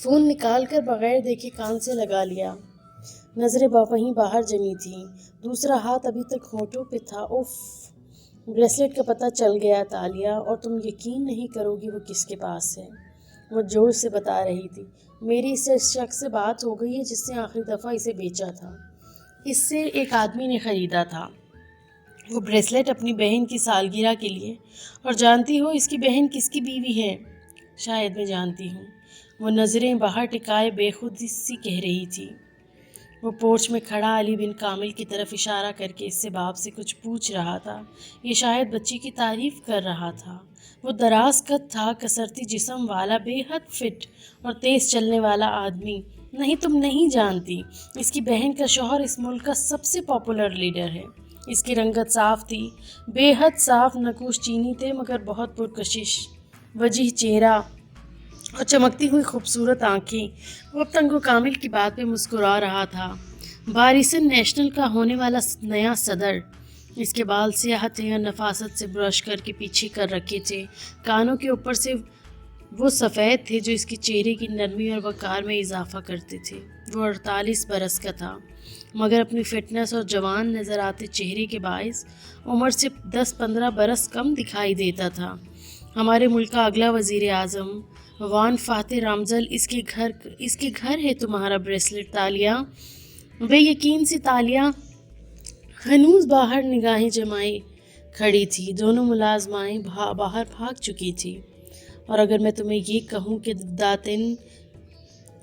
Phone نکال کر بغیر دیکھے کان سے لگا لیا۔ نظریں وہیں باہر جمی تھیں، دوسرا ہاتھ ابھی تک ہونٹوں پہ تھا۔ اوف، بریسلٹ کا پتہ چل گیا تالیہ، اور تم یقین نہیں کرو گی وہ کس کے پاس ہے۔ وہ جوش سے بتا رہی تھی، میری اس شخص سے بات ہو گئی ہے جس نے آخری دفعہ اسے بیچا تھا۔ اس سے ایک آدمی نے خریدا تھا وہ بریسلٹ اپنی بہن کی سالگرہ کے لیے۔ اور جانتی ہو اس کی بہن کس کی بیوی ہے؟ شاید میں جانتی ہوں، وہ نظریں باہر ٹکائے بے خودی سی کہہ رہی تھی۔ وہ پورچ میں کھڑا علی بن کامل کی طرف اشارہ کر کے اس سے باپ سے کچھ پوچھ رہا تھا۔ یہ شاید بچی کی تعریف کر رہا تھا۔ وہ دراز قد تھا، کسرتی جسم والا، بے حد فٹ اور تیز چلنے والا آدمی۔ نہیں، تم نہیں جانتی، اس کی بہن کا شوہر اس ملک کا سب سے پاپولر لیڈر ہے۔ اس کی رنگت صاف تھی، بے حد صاف، نقوش چینی تھے مگر بہت پرکشش، وجیح چہرہ اور چمکتی ہوئی خوبصورت آنکھیں۔ وہ اب تنگ و کامل کی بات پہ مسکرا رہا تھا۔ باریسن نیشنل کا ہونے والا نیا صدر۔ اس کے بال سیاہ تھے اور نفاست سے برش کر کے پیچھے کر رکھے تھے، کانوں کے اوپر سے وہ سفید تھے جو اس کے چہرے کی نرمی اور وقار میں اضافہ کرتے تھے۔ وہ 48 برس کا تھا مگر اپنی فٹنس اور جوان نظر آتے چہرے کے باعث عمر سے 10-15 برس کم دکھائی دیتا تھا۔ ہمارے ملک کا اگلا وزیر اعظم وان فاتح رامزل، اس کے گھر ہے تمہارا بریسلٹ تالیہ۔ بے یقین سی تالیہ ہنوز باہر نگاہیں جمائے کھڑی تھی۔ دونوں ملازمائیں باہر بھاگ چکی تھی۔ اور اگر میں تمہیں یہ کہوں کہ داتن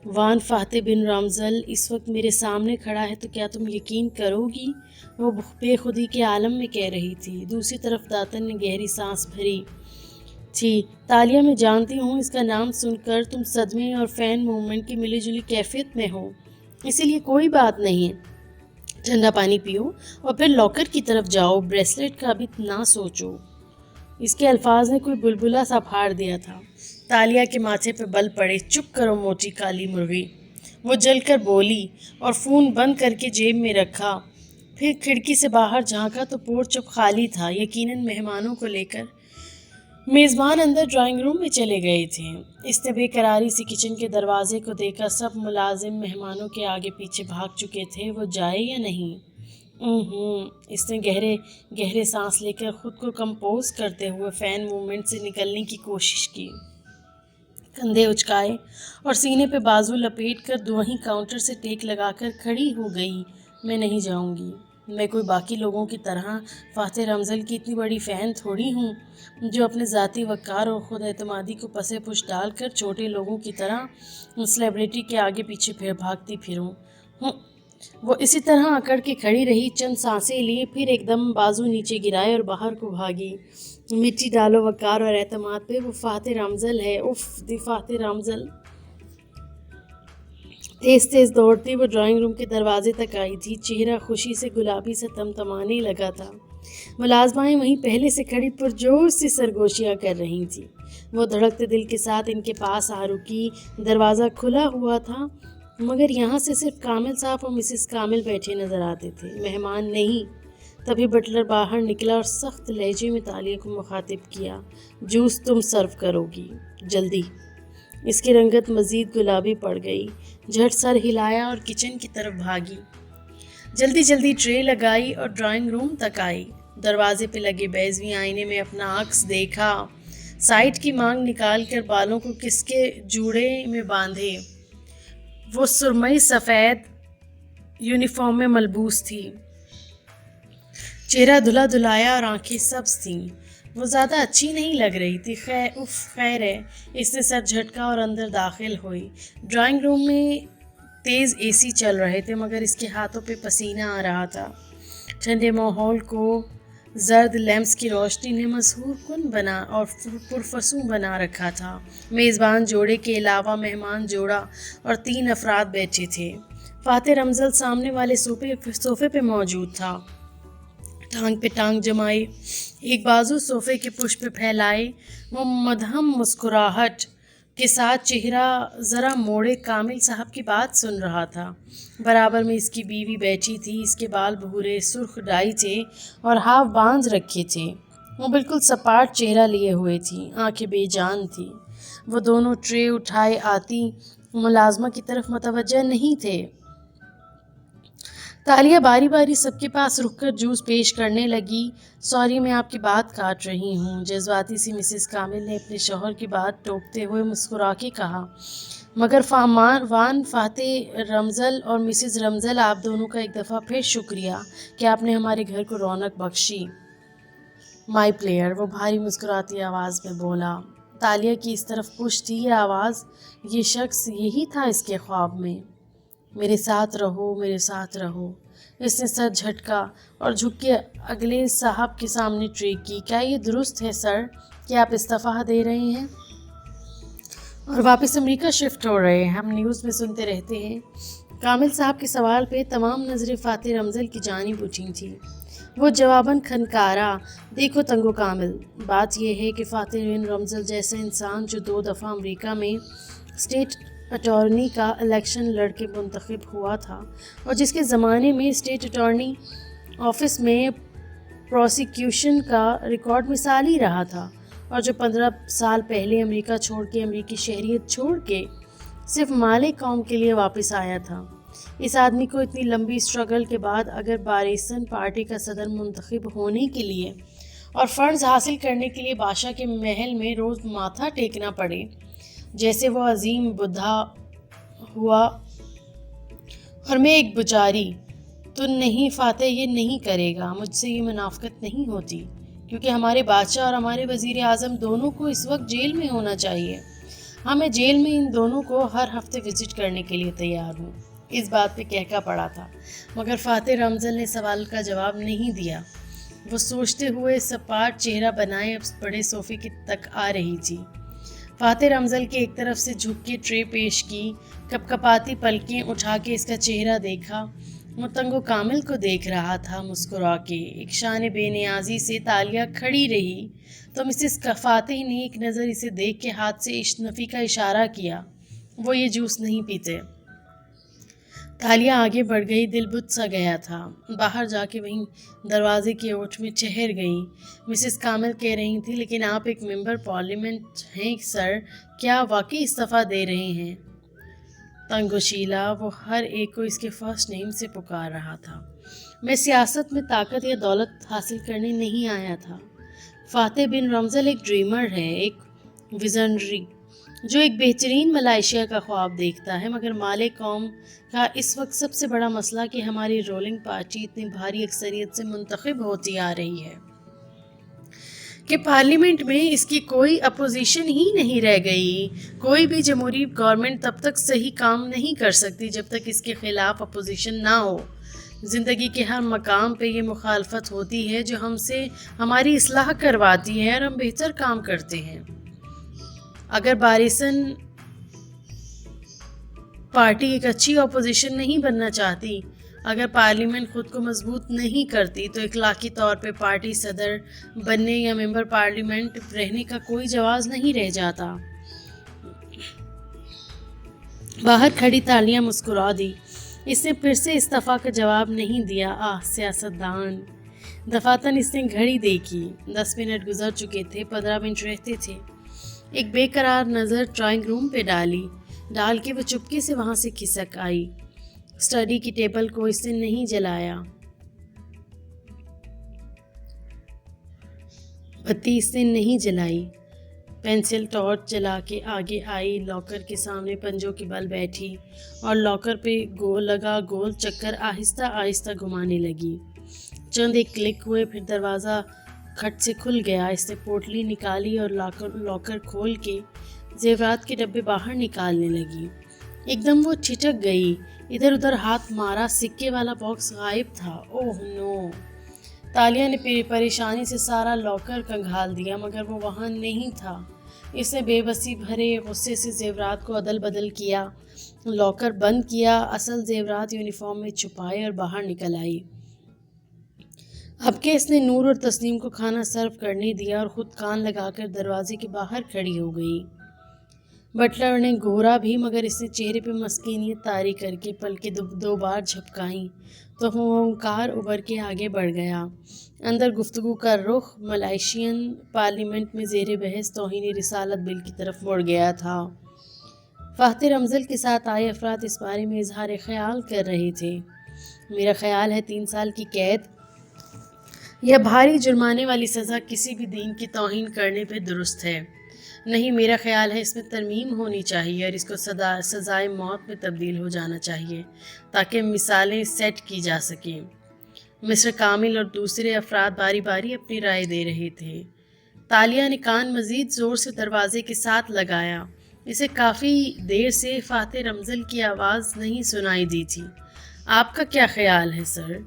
وان فاتح بن رامزل اس وقت میرے سامنے کھڑا ہے تو کیا تم یقین کرو گی؟ وہ بے خودی کے عالم میں کہہ رہی تھی۔ دوسری طرف داتن نے گہری سانس بھری تھی۔ تالیہ، میں جانتی ہوں اس کا نام سن کر تم صدمے اور فین موومنٹ کی ملی جلی کیفیت میں ہو، اسی لیے کوئی بات نہیں ہے، ٹھنڈا پانی پیو اور پھر لاکر کی طرف جاؤ، بریسلٹ کا ابھی نہ سوچو۔ اس کے الفاظ نے کوئی بلبلا سا پھاڑ دیا تھا۔ تالیہ کے ماتھے پہ بل پڑے۔ چپ کرو موٹی کالی مرغی، وہ جل کر بولی اور فون بند کر کے جیب میں رکھا۔ پھر کھڑکی سے باہر جھانکا تو پورچ اب خالی تھا، یقیناً مہمانوں کو لے کر میزبان اندر ڈرائنگ روم میں چلے گئے تھے۔ اس نے بے قراری سے کچن کے دروازے کو دیکھا۔ سب ملازم مہمانوں کے آگے پیچھے بھاگ چکے تھے، وہ جائے یا نہیں؟ اس نے گہرے سانس لے کر خود کو کمپوز کرتے ہوئے فین موومنٹ سے نکلنے کی کوشش کی۔ کندھے اچکائے اور سینے پہ بازو لپیٹ کر وہیں کاؤنٹر سے ٹیک لگا کر کھڑی ہو گئی۔ میں نہیں جاؤں گی، میں کوئی باقی لوگوں کی طرح فاتح رمزل کی اتنی بڑی فین تھوڑی ہوں جو اپنے ذاتی وقار اور خود اعتمادی کو پسے پش ڈال کر چھوٹے لوگوں کی طرح سیلیبریٹی کے آگے پیچھے بھاگتی پھروں۔ وہ اسی طرح اکڑ کے کھڑی رہی، چند سانسیں لی، پھر ایک دم بازو نیچے گرائے اور باہر کو بھاگی۔ مٹی ڈالو وقار اور اعتماد پہ، وہ فاتح رامزل ہے۔ اف، دی فاتح رامزل۔ تیز تیز دوڑتی وہ ڈرائنگ روم کے دروازے تک آئی تھی، چہرہ خوشی سے گلابی سے تمتمانے لگا تھا۔ ملازمائیں وہیں پہلے سے کھڑی پرجوش سے سرگوشیاں کر رہی تھیں۔ وہ دھڑکتے دل کے ساتھ ان کے پاس آ رکی۔ دروازہ کھلا ہوا تھا مگر یہاں سے صرف کامل صاحب اور مسز کامل بیٹھے نظر آتے تھے، مہمان نہیں۔ تبھی بٹلر باہر نکلا اور سخت لہجے میں تالیہ کو مخاطب کیا، جوس تم سرو کرو گی، جلدی۔ اس کی رنگت مزید گلابی پڑ گئی، جھٹ سر ہلایا اور کچن کی طرف بھاگی۔ جلدی جلدی ٹرے لگائی اور ڈرائنگ روم تک آئی۔ دروازے پہ لگے بیضوی آئینے میں اپنا عکس دیکھا۔ سائٹ کی مانگ نکال کر بالوں کو کس کے جوڑے میں باندھے۔ وہ سرمئی سفید یونیفارم میں ملبوس تھی، چہرہ دھلا دھلایا اور آنکھیں سبز تھیں۔ وہ زیادہ اچھی نہیں لگ رہی تھی۔ خیر ہے، اس نے سر جھٹکا اور اندر داخل ہوئی۔ ڈرائنگ روم میں تیز اے سی چل رہے تھے مگر اس کے ہاتھوں پہ پسینہ آ رہا تھا۔ ٹھنڈے ماحول کو زرد لیمپس کی روشنی نے مسحور کن بنا اور پرفسوں بنا رکھا تھا۔ میزبان جوڑے کے علاوہ مہمان جوڑا اور 3 افراد بیٹھے تھے۔ فاتح رمزل سامنے والے صوفے پہ موجود تھا، ٹانگ پہ ٹانگ جمائے، ایک بازو صوفے کے پشت پہ پھیلائے۔ وہ مدہم مسکراہٹ کے ساتھ چہرہ ذرا موڑے کامل صاحب کی بات سن رہا تھا۔ برابر میں اس کی بیوی بیٹھی تھی، اس کے بال بھورے سرخ ڈائی تھے اور ہاف باندھ رکھے تھے۔ وہ بالکل سپاٹ چہرہ لیے ہوئے تھی، آنکھیں بے جان تھی۔ وہ دونوں ٹرے اٹھائے آتی ملازمہ کی طرف متوجہ نہیں تھے۔ تالیہ باری باری سب کے پاس رک کر جوس پیش کرنے لگی۔ سوری، میں آپ کی بات کاٹ رہی ہوں، جذباتی سی مسز کامل نے اپنے شوہر کی بات ٹوکتے ہوئے مسکرا کے کہا، مگر وان فاتح رمزل اور مسز رمزل، آپ دونوں کا ایک دفعہ پھر شکریہ کہ آپ نے ہمارے گھر کو رونق بخشی۔ مائی پلیئر، وہ بھاری مسکراتی آواز میں بولا۔ تالیہ کی اس طرف پش تھی یہ آواز، یہ شخص یہی تھا اس کے خواب میں۔ میرے ساتھ رہو، میرے ساتھ رہو۔ اس نے سر جھٹکا اور جھک کے اگلے صاحب کے سامنے ٹریک کی۔ کیا یہ درست ہے سر کہ آپ استعفیٰ دے رہے ہیں اور واپس امریکہ شفٹ ہو رہے ہیں؟ ہم نیوز میں سنتے رہتے ہیں۔ کامل صاحب کے سوال پہ تمام نظریں فاتح رمزل کی جانب اٹھی تھیں۔ وہ جواباً کھنکارا، دیکھو تنگو کامل، بات یہ ہے کہ فاتح بن رمزل جیسا انسان جو 2 دفعہ امریکہ میں اسٹیٹ اٹارنی کا الیکشن لڑ کے منتخب ہوا تھا اور جس کے زمانے میں اسٹیٹ اٹارنی آفس میں پروسیکیوشن کا ریکارڈ مثالی رہا تھا، اور جو 15 سال پہلے امریکہ چھوڑ کے، امریکی شہریت چھوڑ کے صرف مال قوم کے لیے واپس آیا تھا، اس آدمی کو اتنی لمبی اسٹرگل کے بعد اگر باریسن پارٹی کا صدر منتخب ہونے کے لیے اور فنڈز حاصل کرنے کے لیے بادشاہ کے محل میں روز ماتھا ٹیکنا پڑے جیسے وہ عظیم بدھا ہوا اور میں ایک بچاری، تو نہیں فاتح، یہ نہیں کرے گا۔ مجھ سے یہ منافقت نہیں ہوتی، کیونکہ ہمارے بادشاہ اور ہمارے وزیر اعظم دونوں کو اس وقت جیل میں ہونا چاہیے۔ ہاں، میں جیل میں ان دونوں کو ہر ہفتے وزٹ کرنے کے لیے تیار ہوں۔ اس بات پہ کہکا پڑا تھا، مگر فاتح رمزل نے سوال کا جواب نہیں دیا۔ وہ سوچتے ہوئے سپاٹ چہرہ بنائے اب بڑے صوفے کی تک آ رہی تھی۔ فاتح رمزل کے ایک طرف سے جھک کے ٹرے پیش کی، کپ کپاتی پلکیں اٹھا کے اس کا چہرہ دیکھا۔ وہ تنگو کامل کو دیکھ رہا تھا مسکرا کے۔ ایک شان بے نیازی سے تالیہ کھڑی رہی تو مسز فاتح نے ایک نظر اسے دیکھ کے ہاتھ سے نفی کا اشارہ کیا، وہ یہ جوس نہیں پیتے۔ تالیہ آگے بڑھ گئی، دل بجھ سا گیا تھا۔ باہر جا کے وہیں دروازے کی اوٹ میں ٹھہر گئی۔ مسز کامل کہہ رہی تھی، لیکن آپ ایک ممبر پارلیمنٹ ہیں سر، کیا واقعی استعفیٰ دے رہے ہیں؟ تنگو شیلا، وہ ہر ایک کو اس کے فرسٹ نیم سے پکار رہا تھا۔ میں سیاست میں طاقت یا دولت حاصل کرنے نہیں آیا تھا۔ فاتح بن رمزل ایک ڈریمر ہے، ایک ویژنری، جو ایک بہترین ملائیشیا کا خواب دیکھتا ہے، مگر مال قوم کا اس وقت سب سے بڑا مسئلہ کہ ہماری رولنگ پارٹی اتنی بھاری اکثریت سے منتخب ہوتی آ رہی ہے کہ پارلیمنٹ میں اس کی کوئی اپوزیشن ہی نہیں رہ گئی۔ کوئی بھی جمہوری گورنمنٹ تب تک صحیح کام نہیں کر سکتی جب تک اس کے خلاف اپوزیشن نہ ہو۔ زندگی کے ہر مقام پہ یہ مخالفت ہوتی ہے جو ہم سے ہماری اصلاح کرواتی ہے اور ہم بہتر کام کرتے ہیں۔ اگر باریسن پارٹی ایک اچھی اپوزیشن نہیں بننا چاہتی، اگر پارلیمنٹ خود کو مضبوط نہیں کرتی، تو اخلاقی طور پہ پارٹی صدر بننے یا ممبر پارلیمنٹ رہنے کا کوئی جواز نہیں رہ جاتا۔ باہر کھڑی تالیاں مسکرا دی۔ اس نے پھر سے استعفیٰ کا جواب نہیں دیا۔ سیاستدان! دفاتن اس نے گھڑی دیکھی، 10 منٹ گزر چکے تھے، 15 منٹ رہتے تھے۔ ایک بے قرار نظر ڈرائنگ روم پہ ڈال کے وہ چپکے سے وہاں سے کھسک آئی۔ اسٹڈی کی ٹیبل کو اس نے نہیں جلایا، بتی اس نے نہیں جلائی۔ پینسل ٹارچ جلا کے آگے آئی، لاکر کے سامنے پنجوں کے بل بیٹھی اور لاکر پہ لگا گول چکر آہستہ آہستہ گھمانے لگی۔ چند ایک کلک ہوئے، پھر دروازہ کھٹ سے کھل گیا۔ اس نے پوٹلی نکالی اور لاکر کھول کے زیورات کے ڈبے باہر نکالنے لگی۔ ایک دم وہ ٹھٹک گئی، ادھر ادھر ہاتھ مارا، سکے والا باکس غائب تھا۔ اوہ نو! تالیہ نے پریشانی سے سارا لاکر کنگھال دیا، مگر وہ وہاں نہیں تھا۔ اس نے بے بسی بھرے غصے سے زیورات کو عدل بدل کیا، لاکر بند کیا، اصل زیورات یونیفارم میں چھپائے اور باہر نکل آئی۔ اب کہ اس نے نور اور تسنیم کو کھانا سرو کرنے دیا اور خود کان لگا کر دروازے کے باہر کھڑی ہو گئی۔ بٹلر نے گھورا بھی، مگر اس نے چہرے پہ مسکینیت طاری کر کے پلکیں 2 بار جھپکائیں تو ہنکار ابھر کے آگے بڑھ گیا۔ اندر گفتگو کا رخ ملائیشین پارلیمنٹ میں زیر بحث توہین رسالت بل کی طرف مڑ گیا تھا۔ فاتح رمضل کے ساتھ آئے افراد اس بارے میں اظہار خیال کر رہے تھے۔ میرا خیال ہے 3 سال کی قید یا بھاری جرمانے والی سزا کسی بھی دین کی توہین کرنے پہ درست ہے۔ نہیں، میرا خیال ہے اس میں ترمیم ہونی چاہیے اور اس کو سزائے موت میں تبدیل ہو جانا چاہیے تاکہ مثالیں سیٹ کی جا سکیں۔ مسٹر کامل اور دوسرے افراد باری باری اپنی رائے دے رہے تھے۔ تالیہ نے کان مزید زور سے دروازے کے ساتھ لگایا۔ اسے کافی دیر سے فاتح رمضل کی آواز نہیں سنائی دی تھی۔ آپ کا کیا خیال ہے سر؟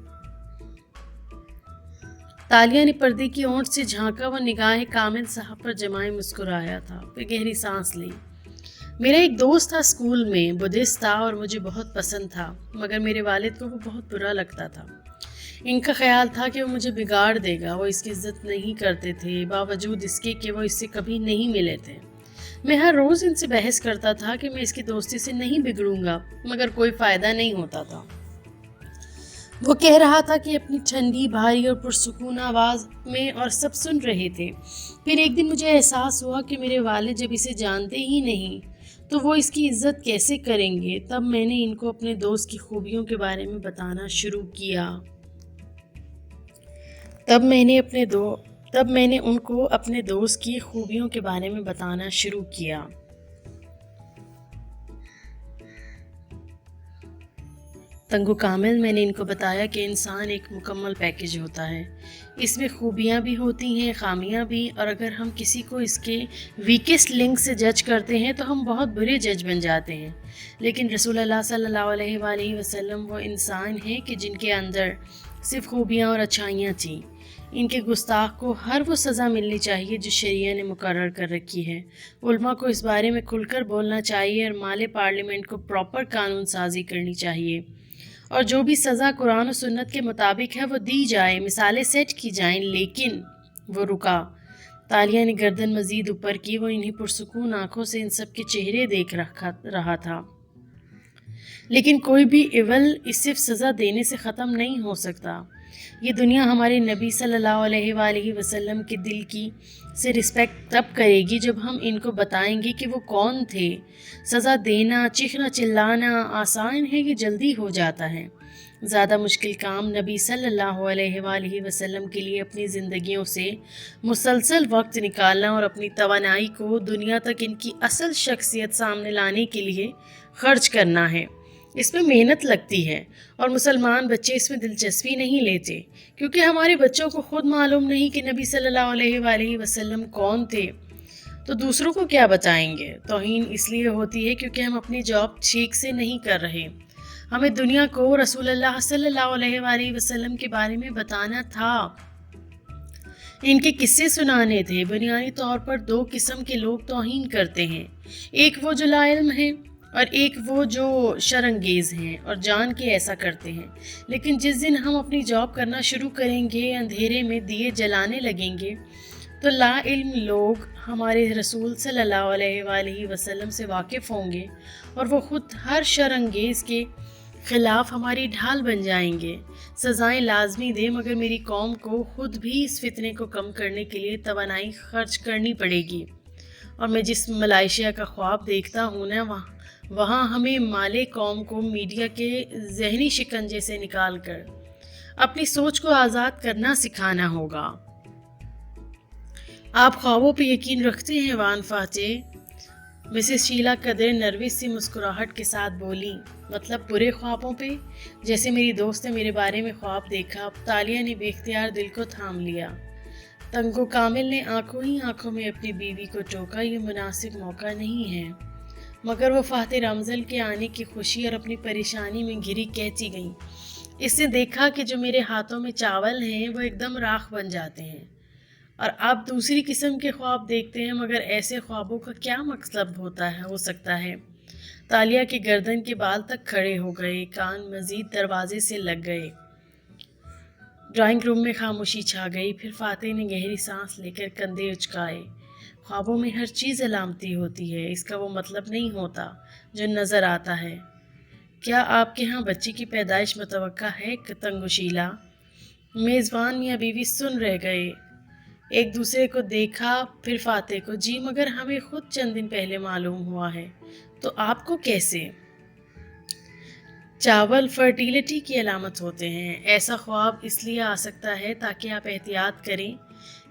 تالیہ نے پردے کی اونٹ سے جھانکا، وہ نگاہ کامل صاحب پر جمائے مسکرایا تھا، پھر گہری سانس لی۔ میرا ایک دوست تھا اسکول میں، بدھسٹ تھا اور مجھے بہت پسند تھا، مگر میرے والد کو وہ بہت برا لگتا تھا۔ ان کا خیال تھا کہ وہ مجھے بگاڑ دے گا۔ وہ اس کی عزت نہیں کرتے تھے، باوجود اس کے کہ وہ اس سے کبھی نہیں ملے تھے۔ میں ہر روز ان سے بحث کرتا تھا کہ میں اس کی دوستی سے نہیں بگڑوں گا، مگر کوئی فائدہ نہیں ہوتا تھا۔ وہ کہہ رہا تھا کہ اپنی ٹھنڈی، بھاری اور پرسکون آواز میں، اور سب سن رہے تھے۔ پھر ایک دن مجھے احساس ہوا کہ میرے والد جب اسے جانتے ہی نہیں تو وہ اس کی عزت کیسے کریں گے۔ تب میں نے ان کو اپنے دوست کی خوبیوں کے بارے میں بتانا شروع کیا۔ تب میں نے ان کو اپنے دوست کی خوبیوں کے بارے میں بتانا شروع کیا۔ تنگو کامل، میں نے ان کو بتایا کہ انسان ایک مکمل پیکج ہوتا ہے۔ اس میں خوبیاں بھی ہوتی ہیں، خامیاں بھی، اور اگر ہم کسی کو اس کے ویکسٹ لنک سے جج کرتے ہیں تو ہم بہت برے جج بن جاتے ہیں۔ لیکن رسول اللہ صلی اللہ علیہ وآلہ وسلم وہ انسان ہیں کہ جن کے اندر صرف خوبیاں اور اچھائیاں تھیں۔ ان کے گستاخ کو ہر وہ سزا ملنی چاہیے جو شریعہ نے مقرر کر رکھی ہے۔ علماء کو اس بارے میں کھل کر بولنا چاہیے اور مال پارلیمنٹ کو پراپر قانون سازی کرنی چاہیے، اور جو بھی سزا قرآن و سنت کے مطابق ہے وہ دی جائے، مثالیں سیٹ کی جائیں۔ لیکن وہ رکا۔ تالیہ نے گردن مزید اوپر کی، وہ انہیں پرسکون آنکھوں سے ان سب کے چہرے دیکھ رہا تھا۔ لیکن کوئی بھی ایول اس صرف سزا دینے سے ختم نہیں ہو سکتا۔ یہ دنیا ہمارے نبی صلی اللہ علیہ وآلہ وسلم کے دل کی سے رسپیکٹ تب کرے گی جب ہم ان کو بتائیں گے کہ وہ کون تھے۔ سزا دینا، چیخنا چلانا آسان ہے، یہ جلدی ہو جاتا ہے۔ زیادہ مشکل کام نبی صلی اللہ علیہ وآلہ وسلم کے لیے اپنی زندگیوں سے مسلسل وقت نکالنا اور اپنی توانائی کو دنیا تک ان کی اصل شخصیت سامنے لانے کے لیے خرچ کرنا ہے۔ اس میں محنت لگتی ہے، اور مسلمان بچے اس میں دلچسپی نہیں لیتے، کیونکہ ہمارے بچوں کو خود معلوم نہیں کہ نبی صلی اللہ علیہ وآلہ وسلم کون تھے، تو دوسروں کو کیا بتائیں گے۔ توہین اس لیے ہوتی ہے کیونکہ ہم اپنی جاب ٹھیک سے نہیں کر رہے۔ ہمیں دنیا کو رسول اللہ صلی اللہ علیہ وآلہ وسلم کے بارے میں بتانا تھا، ان کے قصے سنانے تھے۔ بنیادی طور پر 2 قسم کے لوگ توہین کرتے ہیں، ایک وہ جو لا علم ہیں اور ایک وہ جو شرانگیز ہیں اور جان کے ایسا کرتے ہیں۔ لیکن جس دن ہم اپنی جاب کرنا شروع کریں گے، اندھیرے میں دیے جلانے لگیں گے، تو لا علم لوگ ہمارے رسول صلی اللہ علیہ وآلہ وسلم سے واقف ہوں گے، اور وہ خود ہر شرانگیز کے خلاف ہماری ڈھال بن جائیں گے۔ سزائیں لازمی دے، مگر میری قوم کو خود بھی اس فتنے کو کم کرنے کے لیے توانائی خرچ کرنی پڑے گی۔ اور میں جس ملائیشیا کا خواب دیکھتا ہوں نا، وہاں ہمیں مالے قوم کو میڈیا کے ذہنی شکنجے سے نکال کر اپنی سوچ کو آزاد کرنا سکھانا ہوگا۔ آپ خوابوں پہ یقین رکھتے ہیں وان فاتح؟ مسز شیلا قدر نروس سی مسکراہٹ کے ساتھ بولی۔ مطلب برے خوابوں پہ؟ جیسے میری دوست نے میرے بارے میں خواب دیکھا۔ تالیہ نے بے اختیار دل کو تھام لیا۔ تنگو کامل نے آنکھوں ہی آنکھوں میں اپنی بیوی کو ٹوکا۔ یہ مناسب موقع نہیں ہے۔ مگر وہ فاتح رمضل کے آنے کی خوشی اور اپنی پریشانی میں گھری کہتی گئی، اس نے دیکھا کہ جو میرے ہاتھوں میں چاول ہیں وہ ایک دم راکھ بن جاتے ہیں، اور آپ دوسری قسم کے خواب دیکھتے ہیں، مگر ایسے خوابوں کا کیا مطلب ہو سکتا ہے؟ تالیہ کے گردن کے بال تک کھڑے ہو گئے، کان مزید دروازے سے لگ گئے۔ ڈرائنگ روم میں خاموشی چھا گئی۔ پھر فاتح نے گہری سانس لے کر کندھے اچکائے۔ خوابوں میں ہر چیز علامتی ہوتی ہے، اس کا وہ مطلب نہیں ہوتا جو نظر آتا ہے۔ کیا آپ کے ہاں بچے کی پیدائش متوقع ہے؟ تنگو شیلا۔ میزبان میاں بیوی سن رہ گئے۔ ایک دوسرے کو دیکھا، پھر فاتح کو، جی مگر ہمیں خود چند دن پہلے معلوم ہوا ہے۔ تو آپ کو کیسے؟ چاول فرٹیلیٹی کی علامت ہوتے ہیں۔ ایسا خواب اس لیے آ سکتا ہے تاکہ آپ احتیاط کریں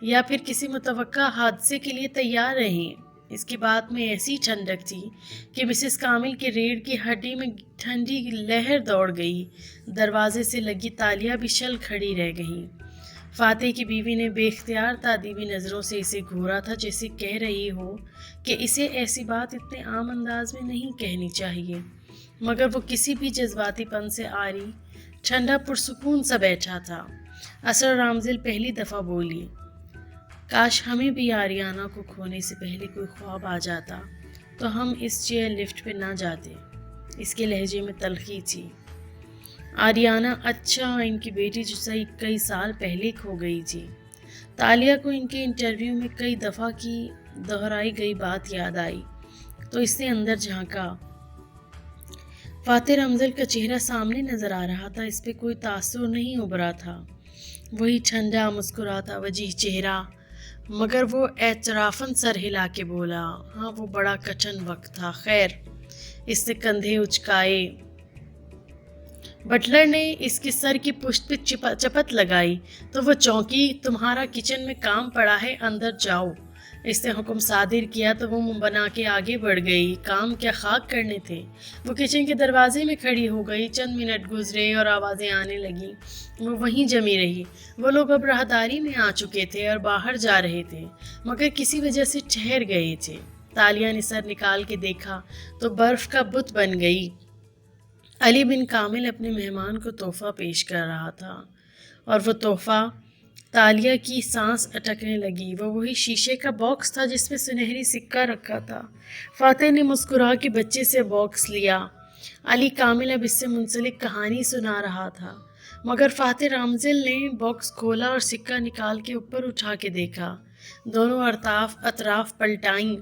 یا پھر کسی متوقع حادثے کے لیے تیار رہیں۔ اس کی بات میں ایسی ٹھنڈک تھی کہ مسز کامل کے ریڑھ کی ہڈی میں ٹھنڈی لہر دوڑ گئی۔ دروازے سے لگی تالیاں بھی شل کھڑی رہ گئیں۔ فاتح کی بیوی نے بے اختیار تادیبی نظروں سے اسے گھورا تھا، جیسے کہہ رہی ہو کہ اسے ایسی بات اتنے عام انداز میں نہیں کہنی چاہیے، مگر وہ کسی بھی جذباتی پن سے عاری ٹھنڈا پرسکون سا بیٹھا تھا۔ اسرار رامزل پہلی دفعہ بولی، کاش ہمیں بھی آریانہ کو کھونے سے پہلے کوئی خواب آ جاتا تو ہم اس چیئر لفٹ پہ نہ جاتے۔ اس کے لہجے میں تلخی تھی۔ آریانہ، اچھا، ان کی بیٹی جو کئی سال پہلے کھو گئی تھی۔ تالیہ کو ان کے انٹرویو میں کئی دفعہ کی دہرائی گئی بات یاد آئی تو اس نے اندر جھانکا۔ فاتح رمزل کا چہرہ سامنے نظر آ رہا تھا، اس پہ کوئی تاثر نہیں ابھرا تھا، وہی ٹھنڈا مسکراتا وجیح چہرہ، مگر وہ اعترافاً سر ہلا کے بولا، ہاں وہ بڑا کٹھن وقت تھا، خیر۔ اس نے کندھے اچکائے۔ بٹلر نے اس کے سر کی پشت پہ چپت لگائی تو وہ چونکی، تمہارا کچن میں کام پڑا ہے، اندر جاؤ۔ اس نے حکم صادر کیا تو وہ منہ بنا کے آگے بڑھ گئی۔ کام کیا خاک کرنے تھے؟ وہ کچن کے دروازے میں کھڑی ہو گئی۔ چند منٹ گزرے اور آوازیں آنے لگیں، وہ وہیں جمی رہی۔ وہ لوگ اب راہداری میں آ چکے تھے اور باہر جا رہے تھے، مگر کسی وجہ سے ٹھہر گئے تھے۔ تالیہ نے سر نکال کے دیکھا تو برف کا بت بن گئی۔ علی بن کامل اپنے مہمان کو تحفہ پیش کر رہا تھا اور وہ تحفہ، تالیہ کی سانس اٹکنے لگی۔ وہ وہی شیشے کا باکس تھا جس میں سنہری سکہ رکھا تھا۔ فاتح نے مسکرا کے بچے سے باکس لیا۔ علی کامل اب اس سے منسلک کہانی سنا رہا تھا، مگر فاتح رامزل نے باکس کھولا اور سکہ نکال کے اوپر اٹھا کے دیکھا۔ دونوں اطراف پلٹائیں۔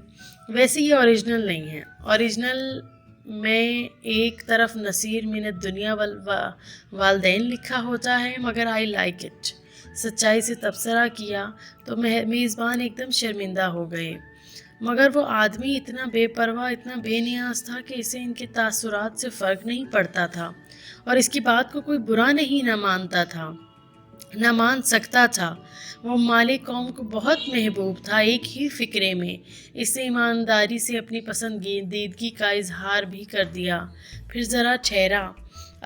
ویسے یہ اوریجنل نہیں ہے۔ اوریجنل میں ایک طرف نصیر من الدنیا والوالدین لکھا ہوتا ہے، مگر آئی لائک اٹ۔ سچائی سے تبصرہ کیا تو میزبان ایک دم شرمندہ ہو گئے، مگر وہ آدمی اتنا بے پرواہ، اتنا بے نیاز تھا کہ اسے ان کے تاثرات سے فرق نہیں پڑتا تھا اور اس کی بات کو کوئی برا نہیں نہ مانتا تھا، نہ مان سکتا تھا۔ وہ مالک قوم کو بہت محبوب تھا، ایک ہی فقرے میں۔ اس نے ایمانداری سے اپنی پسندیدگی کا اظہار بھی کر دیا۔ پھر ذرا ٹھہرا،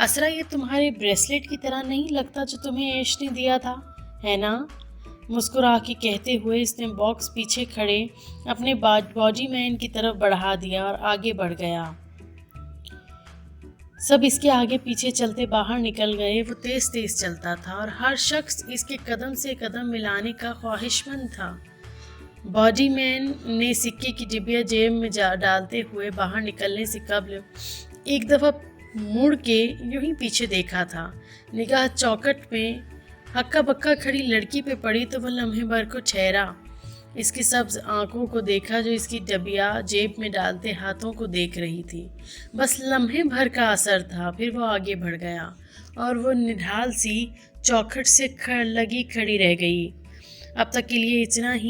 اسرا یہ تمہارے بریسلیٹ کی طرح نہیں لگتا جو تمہیں ایش نے دیا تھا، ہے نا؟ مسکرا کے کہتے ہوئے اس نے باکس پیچھے کھڑے اپنے باڈی مین کی طرف بڑھا دیا اور آگے بڑھ گیا۔ سب اس کے آگے پیچھے چلتے باہر نکل گئے۔ وہ تیز تیز چلتا تھا اور ہر شخص اس کے قدم سے قدم ملانے کا خواہش مند تھا۔ باڈی مین نے سکے کی ڈبیا جیب میں ڈالتے ہوئے باہر نکلنے سے قبل ایک دفعہ مڑ کے یوں ہی پیچھے دیکھا تھا۔ نگاہ چوکٹ میں ہکا بکا کھڑی لڑکی پہ پڑی تو وہ لمحے بھر کو ٹھہرا۔ اس کی سبز آنکھوں کو دیکھا جو اس کی ڈبیا جیب میں ڈالتے ہاتھوں کو دیکھ رہی تھی۔ بس لمحے بھر کا اثر تھا، پھر وہ آگے بڑھ گیا اور وہ نڈھال سی چوکھٹ سے لگی کھڑی رہ گئی۔ اب تک کے لیے اتنا ہی۔